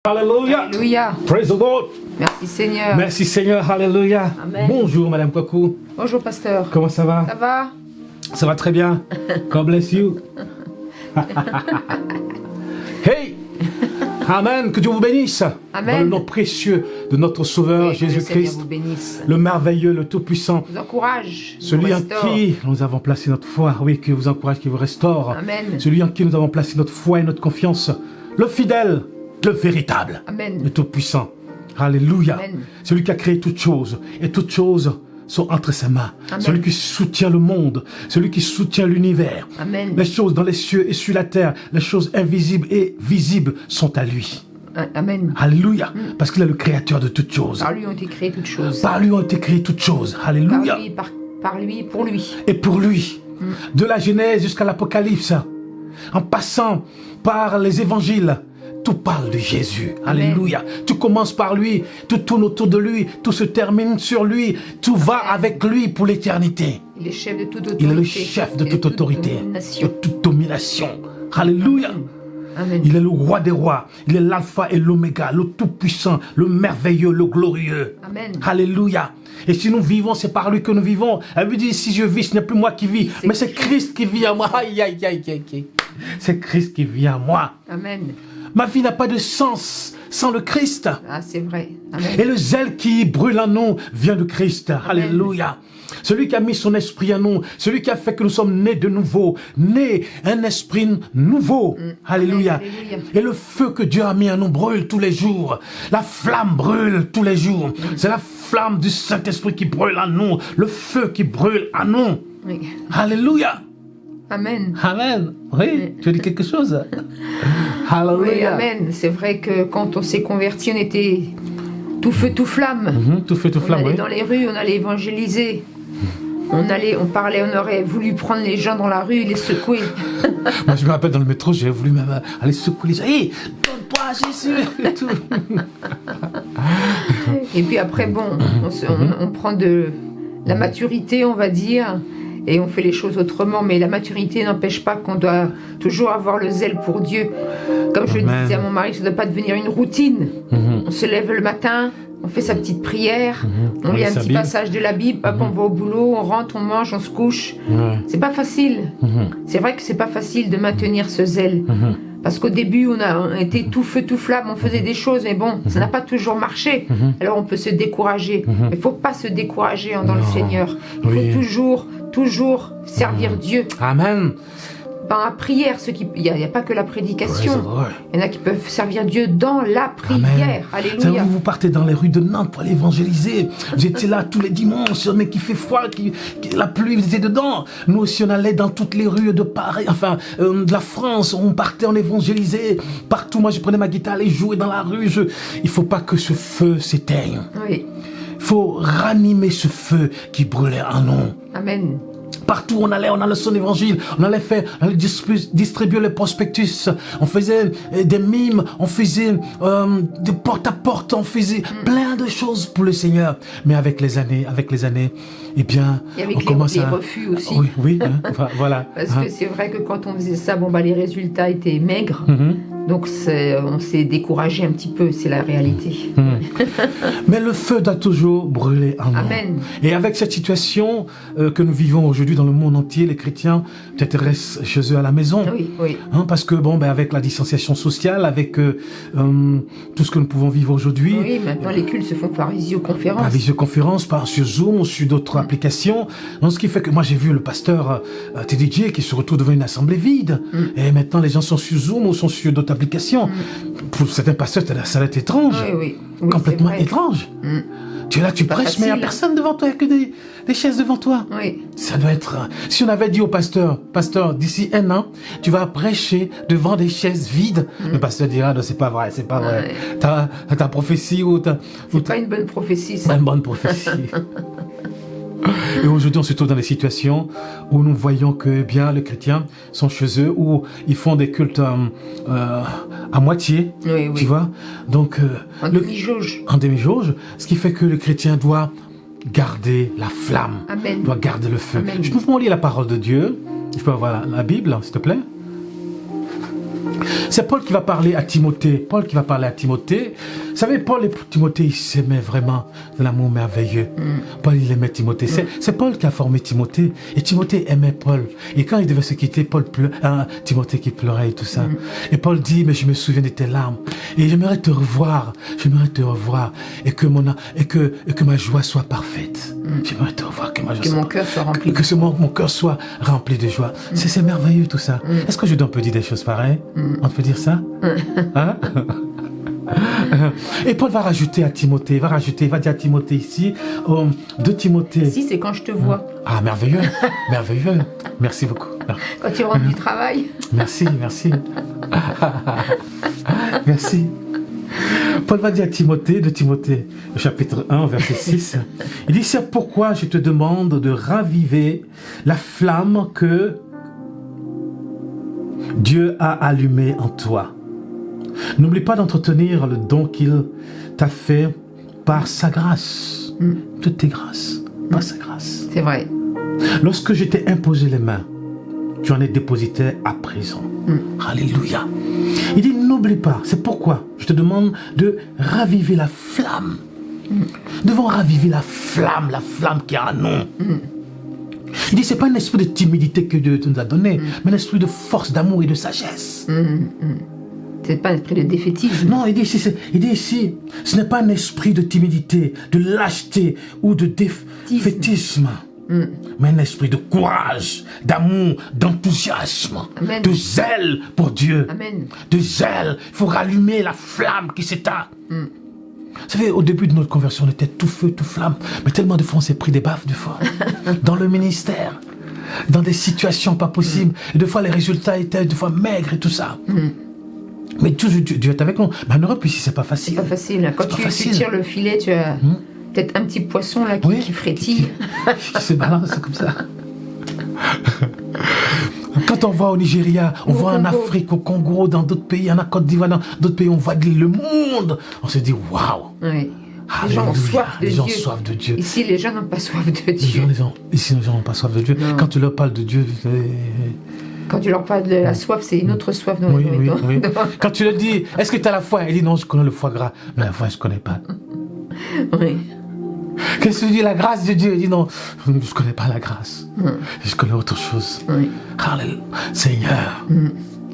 Alléluia. Alléluia. Praise the Lord. Merci Seigneur. Merci Seigneur. Alléluia. Amen. Bonjour Madame Kwaku. Bonjour pasteur. Comment ça va? Ça va? Ça va très bien. God bless you. Hey. Amen. Que Dieu vous bénisse. Amen. Dans le nom précieux de notre Sauveur Oui, que le Seigneur Jésus-Christ, vous bénisse. le merveilleux, le Tout-Puissant, Vous encourage. celui vous en restaure. qui nous avons placé notre foi, oui, qui vous encourage, qui vous restaure, Amen. celui en qui nous avons placé notre foi et notre confiance, le fidèle, le véritable, Amen. le Tout-Puissant. Alléluia. Amen. Celui qui a créé toutes choses, et toutes choses sont entre ses mains. Amen. Celui qui soutient le monde, celui qui soutient l'univers. Amen. Les choses dans les cieux et sur la terre, les choses invisibles et visibles sont à lui. Amen. Alléluia. Parce qu'il est le créateur de toutes choses. Par lui ont été créées toutes choses. Par lui ont été créées toutes choses. Alléluia. Par lui, pour lui. Et pour lui, de la Genèse jusqu'à l'Apocalypse, en passant par les évangiles, tout parle de Jésus. Amen. Alléluia. Tout commence par lui, tout tourne autour de lui, tout se termine sur lui, tout va avec lui pour l'éternité. Il est chef de toute autorité. Il est le chef de toute autorité, de domination. toute domination. Alléluia. Amen. Il est le roi des rois, il est l'alpha et l'oméga, le tout-puissant, le merveilleux, le glorieux. Amen. Alléluia. Et si nous vivons, c'est par lui que nous vivons. Elle lui dit, si je vis, ce n'est plus moi qui vis, mais c'est Christ qui vit en moi. Aïe, aïe, aïe, aïe, aïe. C'est Christ qui vit en moi. Amen. Ma vie n'a pas de sens sans le Christ. Ah, c'est vrai. Amen. Et le zèle qui brûle en nous vient de Christ. Alléluia. Celui qui a mis son esprit en nous, celui qui a fait que nous sommes nés de nouveau, nés un esprit nouveau. Alléluia. Alléluia. Et le feu que Dieu a mis en nous brûle tous les jours. La flamme brûle tous les jours. C'est la flamme du Saint-Esprit qui brûle en nous. Le feu qui brûle en nous. Oui. Alléluia. Amen. Amen. Oui, tu as dit quelque chose. Oui, Alléluia. amen. C'est vrai que quand on s'est converti, on était tout feu, tout flamme. Tout feu, tout On flamme, allait oui. dans les rues, on allait évangéliser. On parlait, on aurait voulu prendre les gens dans la rue et les secouer. Moi, je me rappelle dans le métro, j'ai voulu même aller secouer les gens. Hé, donne-toi à Jésus et tout. Et puis après, bon, on prend de la maturité, on va dire, et on fait les choses autrement. Mais la maturité n'empêche pas qu'on doit toujours avoir le zèle pour Dieu. Comme je Amen. disais à mon mari, ça ne doit pas devenir une routine. On se lève le matin, on fait sa petite prière, on lit un petit passage de la Bible, hop, on va au boulot, on rentre, on mange, on se couche. Ouais. C'est pas facile. C'est vrai que c'est pas facile de maintenir ce zèle. Parce qu'au début, on était tout feu, tout flamme, on faisait des choses, mais bon, ça n'a pas toujours marché. Alors on peut se décourager. Mais il ne faut pas se décourager dans le Seigneur. Il faut toujours servir Dieu. Amen. Dans la prière, il n'y a pas que la prédication. Praise the Lord. Il y en a qui peuvent servir Dieu dans la prière. Amen. Alléluia. Vous partez dans les rues de Nantes pour aller évangéliser. Vous étiez là tous les dimanches, mais qui fait froid, la pluie, vous étiez dedans. Nous aussi, on allait dans toutes les rues de Paris, de la France. On partait, on évangélisait. Partout, moi, je prenais ma guitare, aller jouer dans la rue. Il ne faut pas que ce feu s'éteigne. Oui. Il faut ranimer ce feu qui brûlait en nous. Amen. Partout où on allait son évangile, on allait distribuer les prospectus, on faisait des mimes, on faisait des porte-à-porte, on faisait plein de choses pour le Seigneur. Mais avec les années, eh bien, Et avec on commence les à... refus aussi. Oui, hein, voilà. Parce que c'est vrai que quand on faisait ça, les résultats étaient maigres. Donc on s'est découragé un petit peu, c'est la réalité. Mais le feu doit toujours brûler en nous. Amen. Et avec cette situation que nous vivons aujourd'hui dans le monde entier, les chrétiens peut-être restent chez eux à la maison. Oui. Hein, parce que avec la distanciation sociale, avec tout ce que nous pouvons vivre aujourd'hui, Oui, maintenant les cultes se font par visioconférence. par visioconférence, par sur Zoom ou sur d'autres applications. Donc, ce qui fait que moi j'ai vu le pasteur TDJ qui se retrouve devant une assemblée vide. Et maintenant les gens sont sur Zoom ou sont sur d'autres applications. Pour certains pasteurs, ça va être étrange. Oui, Complètement c'est vrai. étrange. Tu es là, tu prêches, mais il n'y a personne devant toi, il n'y a que des chaises devant toi. Oui. Ça doit être... Si on avait dit au pasteur, d'ici 1 an, tu vas prêcher devant des chaises vides, le pasteur dira, non, c'est pas vrai. Ta prophétie ou C'est pas une bonne prophétie, ça. une bonne prophétie. Et aujourd'hui, on se trouve dans des situations où nous voyons que les chrétiens sont chez eux, où ils font des cultes à moitié, Oui. tu vois. Donc, En demi-jauge. en demi-jauge, ce qui fait que le chrétien doit garder la flamme, Amen. doit garder le feu. Amen. Je peux lire la parole de Dieu. Je peux avoir la Bible, s'il te plaît. C'est Paul qui va parler à Timothée. Paul qui va parler à Timothée. Vous savez, Paul et Timothée, ils s'aimaient vraiment d'un amour merveilleux. Paul, il aimait Timothée. C'est Paul qui a formé Timothée. Et Timothée aimait Paul. Et quand il devait se quitter, Timothée qui pleurait et tout ça. Et Paul dit, mais je me souviens de tes larmes. Et j'aimerais te revoir. J'aimerais te revoir. Et que ma joie soit parfaite. J'aimerais te revoir. Que mon cœur soit rempli. Que mon cœur soit rempli de joie. C'est merveilleux tout ça. Est-ce que je dois dire des choses pareilles? On peut dire ça? Hein? Et Paul va rajouter à Timothée, il va dire à Timothée ici, de Timothée. Ici, c'est quand je te vois. Ah, merveilleux, merveilleux. Merci beaucoup. Quand tu rentres du travail. Merci. Merci. Paul va dire à Timothée, de Timothée, chapitre 1, verset 6, il dit, c'est pourquoi je te demande de raviver la flamme que Dieu a allumée en toi. N'oublie pas d'entretenir le don qu'il t'a fait par sa grâce. Toutes tes grâces, par sa grâce. C'est vrai. Lorsque je t'ai imposé les mains, tu en es dépositaire à présent. Alléluia. Il dit, n'oublie pas. C'est pourquoi je te demande de raviver la flamme. Nous devons raviver la flamme qui a un nom. Il dit, c'est pas un esprit de timidité que Dieu nous a donné, mais un esprit de force, d'amour et de sagesse. C'est pas un esprit de défaitisme. Non, il dit ici, ce n'est pas un esprit de timidité, de lâcheté ou de défaitisme, mais un esprit de courage, d'amour, d'enthousiasme, de zèle pour Dieu. Amen. De zèle. Il faut rallumer la flamme qui s'éteint. Vous savez, au début de notre conversion, on était tout feu, tout flamme, mais tellement de fois on s'est pris des baffes de fois. Dans le ministère, dans des situations pas possibles, et des fois les résultats étaient des fois maigres et tout ça. Mais toujours Dieu est avec nous. Mais en Europe, ici, c'est pas facile. C'est pas facile. Quand tu tires le filet, tu as peut-être un petit poisson là qui frétille. Qui se balance comme ça. Quand on va au Nigeria, on va en Afrique, au Congo, dans d'autres pays, en Côte d'Ivoire, dans d'autres pays, on voit le monde. On se dit, waouh! Oui. Les gens ont soif de les Dieu. gens ont soif de Dieu. Ici, les gens n'ont pas soif de Dieu. Ici, les gens n'ont pas soif de Dieu. Non. Quand tu leur parles de Dieu... Quand tu leur parles de la soif, c'est une autre soif dans oui. les Quand tu leur dis, est-ce que tu as la foi? Il dit, non, je connais le foie gras. Mais la foi, je ne connais pas. Oui. Qu'est-ce que tu dis, la grâce de Dieu? Il dit, non, je ne connais pas la grâce. Je connais autre chose. Oui. Alléluia. Seigneur.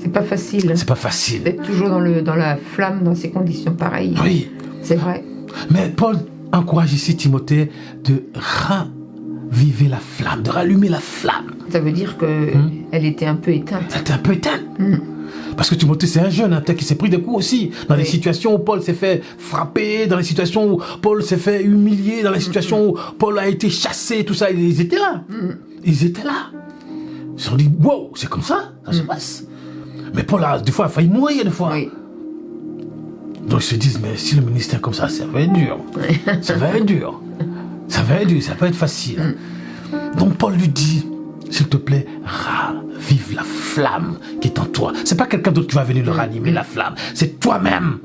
C'est pas facile. C'est pas facile. D'être toujours dans la flamme, dans ces conditions pareilles. Oui. C'est vrai. Mais Paul encourage ici Timothée de raviver la flamme, de rallumer la flamme. Ça veut dire qu'elle était un peu éteinte. Elle était un peu éteinte. Parce que Timothée, c'est un jeune, peut-être qu'il s'est pris des coups aussi. Dans les situations où Paul s'est fait frapper, dans les situations où Paul s'est fait humilier, dans les situations où Paul a été chassé, tout ça, ils étaient là. Ils étaient là. Ils se sont dit, wow, c'est comme ça se passe. Mais Paul, des fois, a failli mourir, des fois. Oui. Donc ils se disent, mais si le ministère comme ça va être dur. Ça va être dur. Ça va être dur, ça va pas être facile. Donc Paul lui dit, s'il te plaît, ravive la flamme qui est en toi. C'est pas quelqu'un d'autre qui va venir le ranimer, la flamme. C'est toi-même,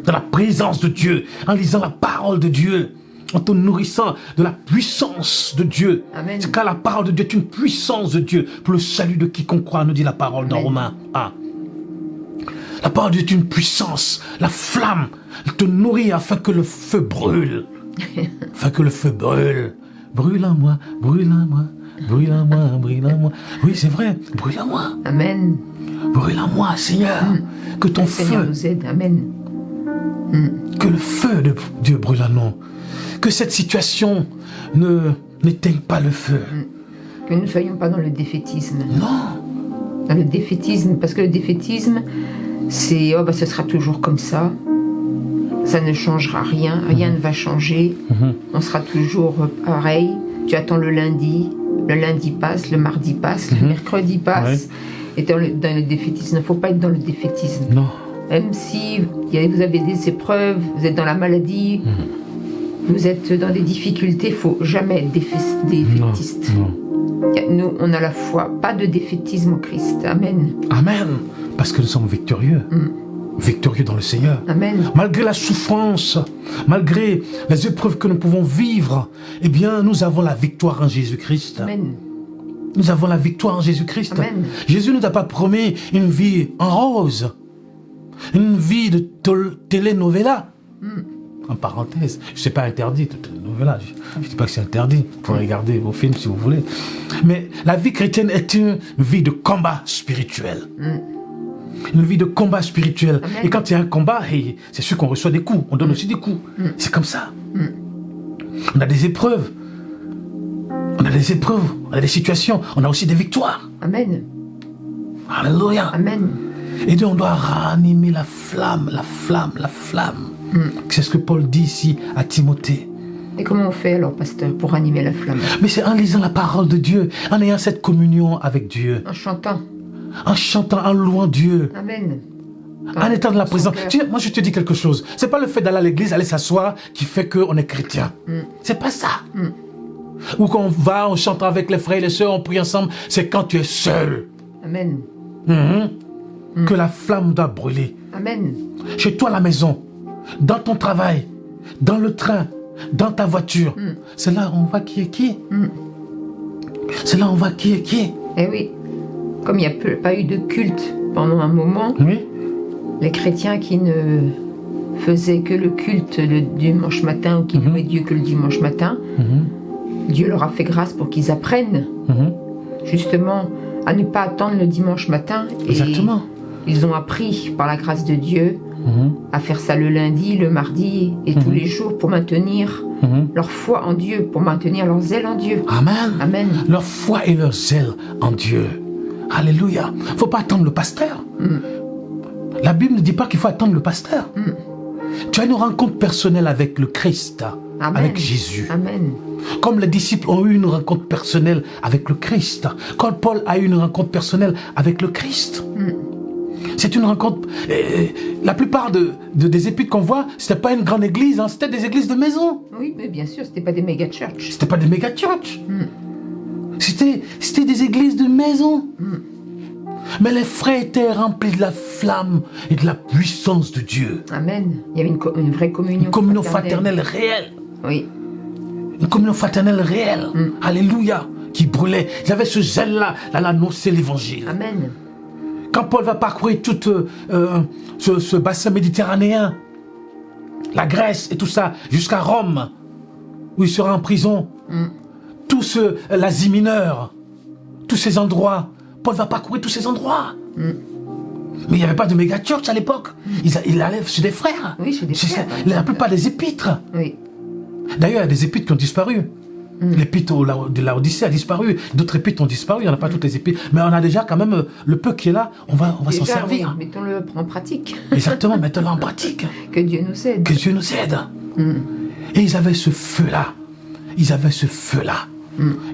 dans la présence de Dieu, en lisant la parole de Dieu, en te nourrissant de la puissance de Dieu. Amen. C'est car la parole de Dieu est une puissance de Dieu pour le salut de quiconque croit, nous dit la parole dans Romains 1. La parole de Dieu est une puissance. La flamme, elle te nourrit afin que le feu brûle. Afin que le feu brûle. Brûle en moi, brûle en moi, brûle en moi, brûle en moi. Oui, c'est vrai, brûle en moi. Amen. Brûle en moi, Seigneur. Que ton feu... Seigneur nous aide. Amen. Que le feu de Dieu brûle en nous. Que cette situation n'éteigne pas le feu. Que nous ne soyons pas dans le défaitisme. Non. Dans le défaitisme, parce que le défaitisme, c'est ce sera toujours comme ça. Ça ne changera rien, rien ne va changer. On sera toujours pareil. Tu attends le lundi passe, le mardi passe, le mercredi passe. Et dans le défaitisme, il ne faut pas être dans le défaitisme. Non. Même si vous avez des épreuves, vous êtes dans la maladie, vous êtes dans des difficultés, il ne faut jamais être défaitiste. Non. Nous, on a la foi, pas de défaitisme au Christ. Amen. Amen. Parce que nous sommes victorieux. Victorieux dans le Seigneur. Amen. Malgré la souffrance, malgré les épreuves que nous pouvons vivre, eh bien, nous avons la victoire en Jésus-Christ. Amen. Nous avons la victoire en Jésus-Christ. Amen. Jésus ne nous a pas promis une vie en rose. Une vie de telenovela. En parenthèse, je ne sais pas interdit, telenovela. Je ne dis pas que c'est interdit. Vous pouvez regarder vos films si vous voulez. Mais la vie chrétienne est une vie de combat spirituel. Une vie de combat spirituel. Amen. Et quand il y a un combat, c'est sûr qu'on reçoit des coups. On donne aussi des coups. C'est comme ça. On a des épreuves. On a des épreuves. On a des situations. On a aussi des victoires. Amen. Alléluia. Amen. Et donc on doit ranimer la flamme, la flamme, la flamme. C'est ce que Paul dit ici à Timothée. Et comment on fait alors, pasteur, pour animer la flamme? Mais c'est en lisant la parole de Dieu, en ayant cette communion avec Dieu, En chantant. en chantant, en louant Dieu, Amen. en étant dans la son présence. cœur. Tu sais, moi je te dis quelque chose. C'est pas le fait d'aller à l'église, aller s'asseoir qui fait qu'on est chrétien. C'est pas ça. Ou qu'on va, on chante avec les frères et les sœurs, on prie ensemble. C'est quand tu es seul Amen. que la flamme doit brûler. Amen. Chez toi à la maison, dans ton travail, dans le train, dans ta voiture. C'est là où on voit qui est qui. C'est là où on voit qui est qui. Eh oui. Comme il n'y a pas eu de culte pendant un moment, Oui. les chrétiens qui ne faisaient que le culte le dimanche matin ou qui louaient Dieu que le dimanche matin, Dieu leur a fait grâce pour qu'ils apprennent justement à ne pas attendre le dimanche matin. Et Exactement. ils ont appris par la grâce de Dieu à faire ça le lundi, le mardi et tous les jours pour maintenir leur foi en Dieu, pour maintenir leur zèle en Dieu. Amen. Amen. Leur foi et leur zèle en Dieu. Alléluia. Il ne faut pas attendre le pasteur. La Bible ne dit pas qu'il faut attendre le pasteur. Tu as une rencontre personnelle avec le Christ, Amen. avec Jésus. Amen. Comme les disciples ont eu une rencontre personnelle avec le Christ. Comme Paul a eu une rencontre personnelle avec le Christ. C'est une rencontre... la plupart des épîtres qu'on voit, ce n'était pas une grande église, hein, c'était des églises de maison. Oui, mais bien sûr, c'était pas des méga church. C'était pas des méga church. C'était des églises de maison. Mais les frères étaient remplis de la flamme et de la puissance de Dieu. Amen. Il y avait une vraie communion. Une communion fraternelle réelle. Oui. Une communion fraternelle réelle. Alléluia. Qui brûlait. Ils avaient ce zèle-là, à annoncer l'évangile. Amen. Quand Paul va parcourir tout ce bassin méditerranéen, la Grèce et tout ça, jusqu'à Rome, où il sera en prison, l'Asie mineure, tous ces endroits, Paul va parcourir tous ces endroits. Mais il n'y avait pas de méga church à l'époque. Il allait chez des frères. Oui, chez des frères. La plupart des épîtres. Oui. D'ailleurs, il y a des épîtres qui ont disparu. L'épître de Laodicée a disparu. D'autres épîtres ont disparu. Il n'y en a pas toutes les épîtres. Mais on a déjà quand même le peu qui est là. On va s'en Déjà, servir. oui, mettons-le en pratique. Exactement, mettons-le en pratique. Que Dieu nous aide. Que Dieu nous aide. Et ils avaient ce feu-là. Ils avaient ce feu-là.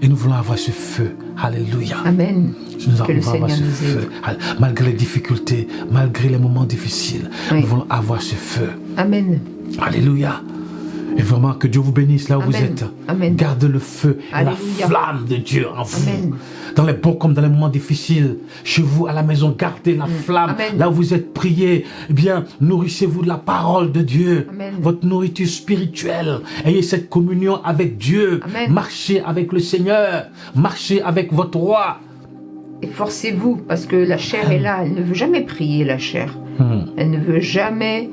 Et nous voulons avoir ce feu. Alléluia. Amen. Nous Que le voulons avoir Seigneur ce nous feu. aide. Malgré les difficultés, malgré les moments difficiles, Oui. nous voulons avoir ce feu. Amen. Alléluia. Et vraiment, que Dieu vous bénisse là où Amen. vous êtes. Amen. Gardez le feu et la Alléluia. flamme de Dieu en vous. Amen. Dans les bons comme dans les moments difficiles. Chez vous, à la maison, gardez la flamme. Amen. Là où vous êtes prié, eh bien, nourrissez-vous de la parole de Dieu. Amen. Votre nourriture spirituelle. Ayez cette communion avec Dieu. Amen. Marchez avec le Seigneur. Marchez avec votre roi. Et forcez-vous, parce que la chair est là. Elle ne veut jamais prier, la chair. Elle ne veut jamais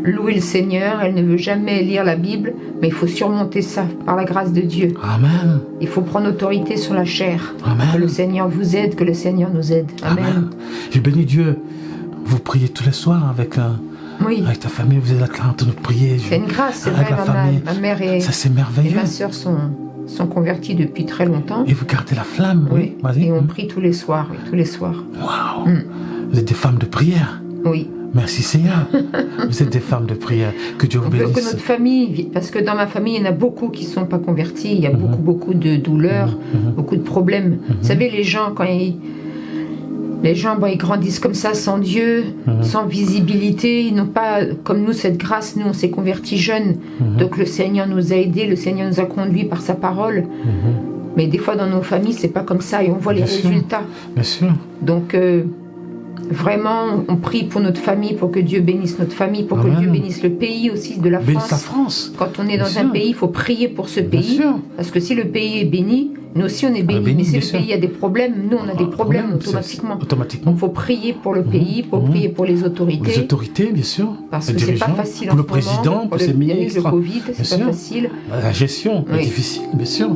louer le Seigneur. Elle ne veut jamais lire la Bible. Mais il faut surmonter ça par la grâce de Dieu. Amen. Il faut prendre autorité sur la chair. Amen. Que le Seigneur vous aide, que le Seigneur nous aide. Amen. Je bénis Dieu. Vous priez tous les soirs avec Oui. ta famille. Vous êtes là en train de prier. C'est une grâce, c'est avec vrai. la famille. Ma mère et Ça, c'est et merveilleux. ma sœur sont convertis depuis très longtemps. Et vous gardez la flamme. Oui, vas-y. Et on prie tous les soirs, oui, tous les soirs. Waouh. Vous êtes des femmes de prière. Oui. Merci Seigneur. Vous êtes des femmes de prière. Que Dieu vous On veut que bénisse. notre famille, parce que dans ma famille, il y en a beaucoup qui ne sont pas convertis, il y a beaucoup de douleurs, beaucoup de problèmes. Vous savez, les gens, ils grandissent comme ça, sans Dieu, sans visibilité, ils n'ont pas, comme nous, cette grâce. Nous, on s'est convertis jeunes, donc le Seigneur nous a aidés, le Seigneur nous a conduits par sa parole. Mais des fois, dans nos familles, c'est pas comme ça, et on voit les Bien sûr. résultats. Bien sûr. Donc, vraiment, on prie pour notre famille, pour que Dieu bénisse notre famille, pour Amen. que Dieu bénisse le pays aussi de la Bénisse la France. France. Quand on est Bien dans sûr. un pays, il faut prier pour ce Bien pays. sûr. Parce que si le pays est béni, Nous aussi, on est bénis. bénis, Mais si bien le sûr. pays a des problèmes, nous, on a des problèmes automatiquement. Automatiquement. Donc, il faut prier pour le pays, il faut prier pour les autorités. Les autorités, bien sûr. Parce les que c'est pas dirigeants, facile pour en le ce moment, président, pour ses avec ministres. le Covid, bien c'est pas sûr. facile. La gestion est Oui. difficile, bien sûr.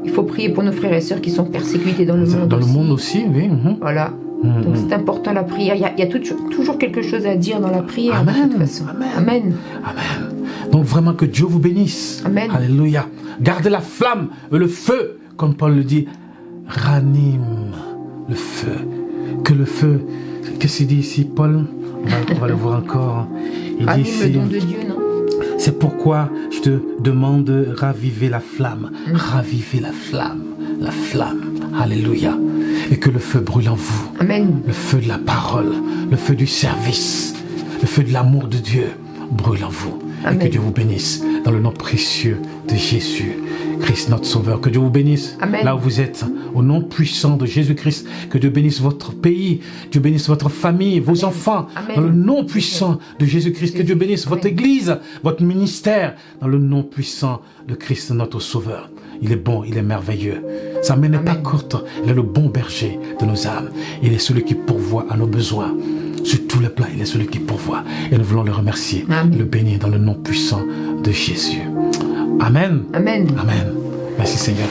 Il faut prier pour nos frères et sœurs qui sont persécutés dans le monde Dans le aussi. monde aussi, oui. Voilà. Donc c'est important la prière. Il y a toujours quelque chose à dire dans la prière. Amen. De toute façon. Amen. Amen. Amen. Donc vraiment que Dieu vous bénisse. Amen. Alléluia. Gardez la flamme, le feu, comme Paul le dit, ranime le feu. Que le feu, qu'est-ce qu'il dit ici, Paul? On va le voir encore. Il Ranime dit le ici, don de Dieu, non? c'est pourquoi je te demande de raviver la flamme. Raviver la flamme. La flamme. Alléluia. Et que le feu brûle en vous. Amen. Le feu de la parole, le feu du service, le feu de l'amour de Dieu brûle en vous. Amen. Et que Dieu vous bénisse dans le nom précieux de Jésus, Christ notre Sauveur. Que Dieu vous bénisse Amen. là où vous êtes, au nom puissant de Jésus-Christ. Que Dieu bénisse votre pays, Dieu bénisse votre famille, vos enfants, Amen. dans le nom puissant de Jésus-Christ. Que Dieu bénisse votre Amen. église, votre ministère, dans le nom puissant de Christ notre Sauveur. Il est bon, il est merveilleux. Sa main n'est pas Amen. courte, il est le bon berger de nos âmes. Il est celui qui pourvoit à nos besoins. Sur tous les plans, il est celui qui pourvoit. Et nous voulons le remercier, Amen. le bénir dans le nom puissant de Jésus. Amen. Amen. Amen. Merci Seigneur.